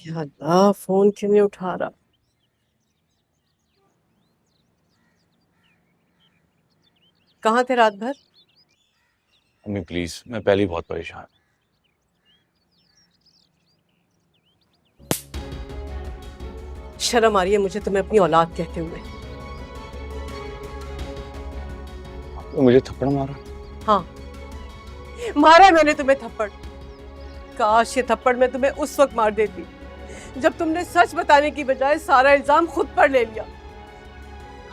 या अल्लाह, फोन क्यों नहीं उठा रहा? कहाँ थे रात भर? मम्मी प्लीज, मैं पहले ही बहुत परेशान। शर्म आ रही है मुझे तुम्हें अपनी औलाद कहते हुए। आपने मुझे थप्पड़ मारा? हाँ, मारा मैंने तुम्हें थप्पड़। काश ये थप्पड़ मैं तुम्हें उस वक्त मार देती जब तुमने सच बताने की बजाय सारा इल्जाम खुद पर ले लिया।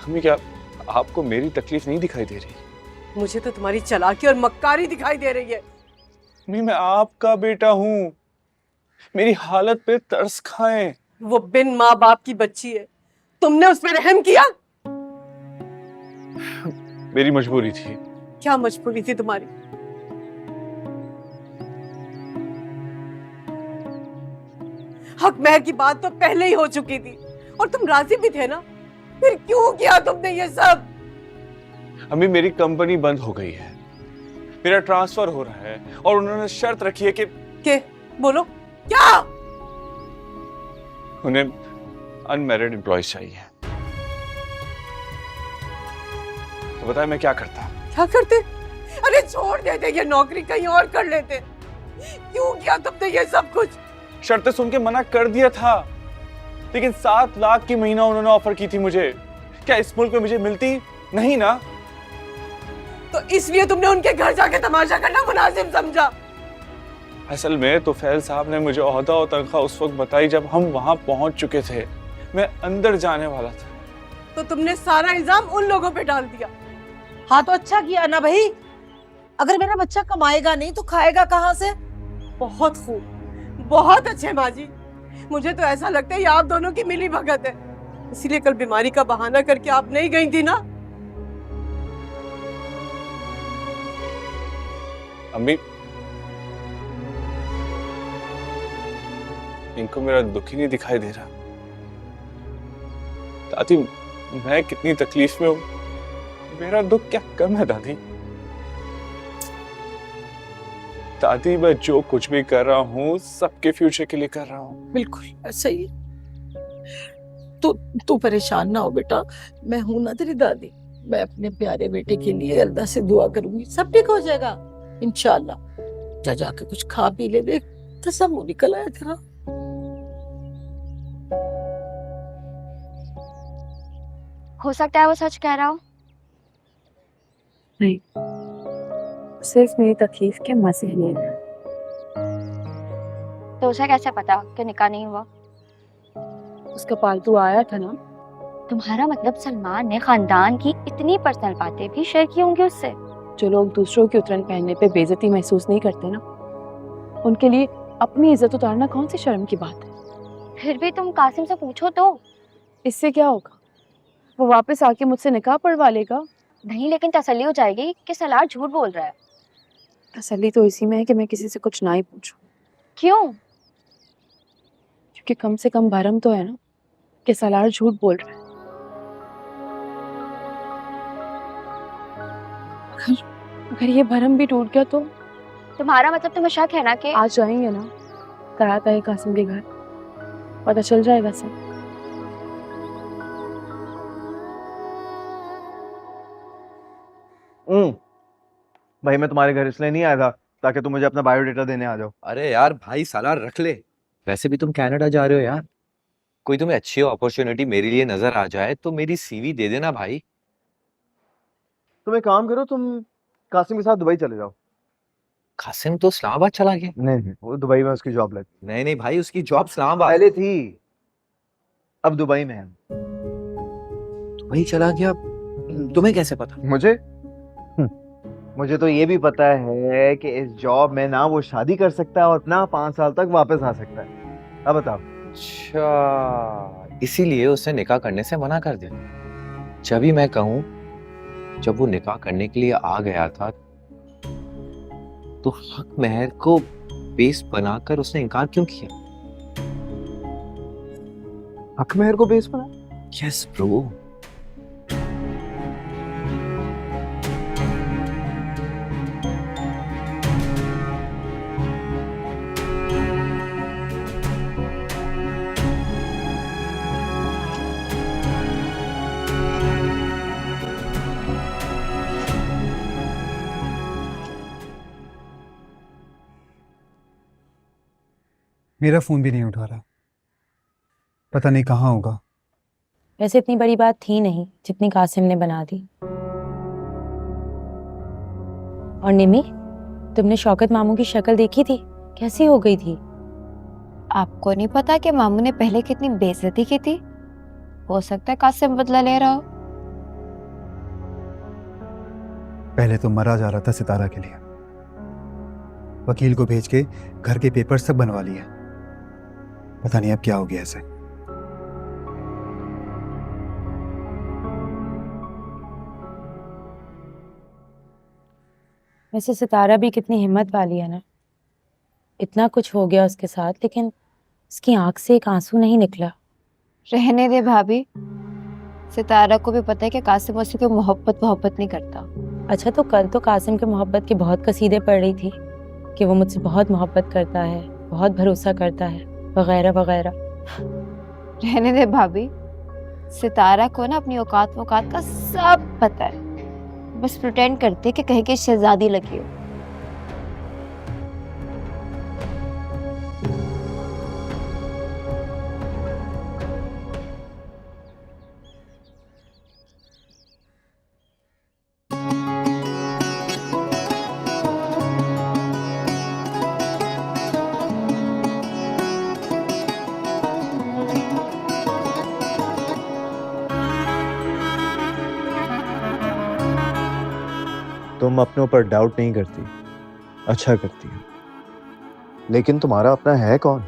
मम्मी, क्या आपको मेरी तकलीफ नहीं दिखाई दे रही? मुझे तो तुम्हारी चालाकी और मक्कारी दिखाई दे रही है। मम्मी, मैं आपका बेटा हूँ, मेरी हालत पे तरस खाएं। वो बिन माँ बाप की बच्ची है, तुमने उस पर रहम किया? मेरी मजबूरी थी। क्या मजबूरी थी तुम्हारी? हक महर की बात तो पहले ही हो चुकी थी और तुम राजी भी थे ना, फिर क्यों किया तुमने ये सब? अम्मी, मेरी कंपनी बंद हो गई है, मेरा ट्रांसफर हो रहा है और उन्होंने शर्त रखी है कि बोलो क्या? उन्हें अनमैरिड एम्प्लॉयज चाहिए। तो बताए मैं क्या करता? क्या करते? अरे छोड़ देते, ये नौकरी कहीं और कर लेते। क्यों किया तुमने ये सब कुछ? शर्तें सुन के मना कर दिया था, लेकिन 7 लाख की महीना उन्होंने ऑफर की थी मुझे। क्या इस मुल्क में मुझे मिलती नहीं ना? तो इसलिए तुमने उनके घर जाके तमाशा करना मुनासिब समझा? असल में तो फैल साहब ने मुझे ओहदा और तनख्वाह उस वक्त बताई जब हम वहां पहुंच चुके थे, मैं अंदर जाने वाला था। तो तुमने सारा इल्जाम उन लोगों पे डाल दिया। हाँ तो अच्छा किया ना भाई, अगर मेरा बच्चा कमाएगा नहीं तो खाएगा कहाँ से? बहुत खूब, बहुत अच्छे माँ जी। मुझे तो ऐसा लगता है ये आप दोनों की मिली भगत है, इसीलिए कल बीमारी का बहाना करके आप नहीं गई थी ना। अम्मी, इनको मेरा दुख ही नहीं दिखाई दे रहा। दादी, मैं कितनी तकलीफ में हूं, मेरा दुख क्या कम है दादी? दादी, मैं जो कुछ भी कर रहा हूँ सबके फ्यूचर के लिए कर रहा हूँ। बिल्कुल ऐसा ही। तू परेशान ना हो बेटा, मैं हूं ना तेरी दादी। मैं अपने प्यारे बेटे के लिए अल्लाह से दुआ करूंगी, सब ठीक हो जाएगा इंशाल्लाह। जा जाके कुछ खा पी ले, देख तो सब मुंह निकल आया तेरा। हो सकता है वो सच कह रहा हो। नहीं, सिर्फ मेरी तकलीफ के मजे लिए हैं। तो उसे कैसे पता कि निकाह नहीं हुआ? उसका पालतू आया था ना। तुम्हारा मतलब सलमान ने खानदान की इतनी पर्सनल बातें भी शेयर की होंगी उससे? जो लोग दूसरों की उतरन पहनने पे बेइज्जती महसूस नहीं करते ना, उनके लिए अपनी इज्जत उतारना कौन सी शर्म की बात है? फिर भी तुम कासिम से पूछो तो। इससे क्या होगा? वो वापस आके मुझसे निकाह पढ़वा लेगा। नहीं, लेकिन तसल्ली हो जाएगी कि सलार झूठ बोल रहा है। तसल्ली तो इसी में है कि मैं किसी से कुछ ना ही पूछूं। क्यों? क्योंकि कम से कम भरम तो है ना कि सलार झूठ बोल रहा है। अगर ये भरम भी टूट गया तो तुम्हारा मतलब तुम्हें शक है ना कि आ जाएंगे ना कराता है कासिम के घर, पता चल जाएगा सब। भाई, मैं तुम्हारे घर इसलिए नहीं आया था ताकि तुम मुझे अपना बायोडेटा देने आ जाओ। अरे यार भाई, साला रख ले। वैसे भी तुम कनाडा जा रहे हो यार, कोई तुम्हें अच्छी अपॉर्चुनिटी मेरे लिए नजर आ जाए तो मेरी सीवी दे देना भाई। तुम एक काम करो, तुम कासिम के साथ दुबई चले जाओ। कासिम तो इस्लामाबाद चला गया। नहीं, वो दुबई में उसकी जॉब लगी। नहीं नहीं भाई, उसकी जॉब इस्लामाबाद पहले थी, अब दुबई में है। दुबई चला गया? तुम्हें कैसे पता? मुझे तो ये भी पता है कि इस जॉब में ना वो शादी कर सकता है और ना 5 साल तक वापस आ सकता है। अब बताओ। अच्छा, इसीलिए उसने निकाह करने से मना कर दिया। जब भी मैं कहूं, जब वो निकाह करने के लिए आ गया था तो हक महर को बेस बनाकर उसने इनकार क्यों किया? हक महर को बेस बना? Yes bro. मेरा फोन भी नहीं उठा रहा, पता नहीं कहाँ होगा। वैसे इतनी बड़ी बात थी नहीं जितनी कासिम ने बना दी। और निमी, तुमने शौकत मामू की शक्ल देखी थी? कैसी हो गई थी? आपको नहीं पता कि मामू ने पहले कितनी बेइज्जती की थी? हो सकता है कासिम बदला ले रहा हो। पहले तो मरा जा रहा था सितारा के लिए, वकील को भेज के घर के पेपर सब बनवा लिए। पता नहीं अब क्या हो गया ऐसे। वैसे सितारा भी कितनी हिम्मत वाली है ना, इतना कुछ हो गया उसके साथ लेकिन उसकी आंख से एक आंसू नहीं निकला। रहने दे भाभी, सितारा को भी पता है कि कासिम उससे कोई मोहब्बत नहीं करता। अच्छा, तो कल तो कासिम के मोहब्बत के बहुत कसीदे पढ़ रही थी कि वो मुझसे बहुत मोहब्बत करता है, बहुत भरोसा करता है, वगैरह वगैरह। रहने दे भाभी, सितारा को ना अपनी औकात वकात का सब पता है, बस प्रिटेंड करते कि कहीं की शहजादी लगी हो। तुम अपने ऊपर डाउट नहीं करती, अच्छा करती हो। लेकिन तुम्हारा अपना है कौन?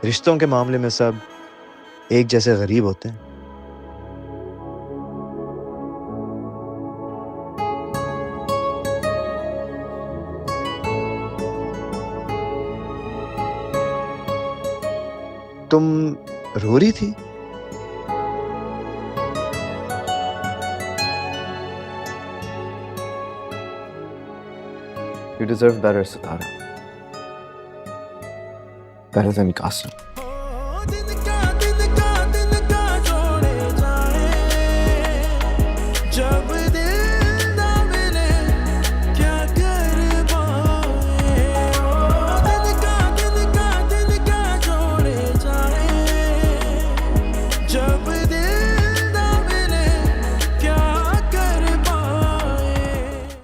रिश्तों के मामले में सब एक जैसे गरीब होते हैं। तुम रो रही थी? You deserve better, Sitara. Better than Qasim. जब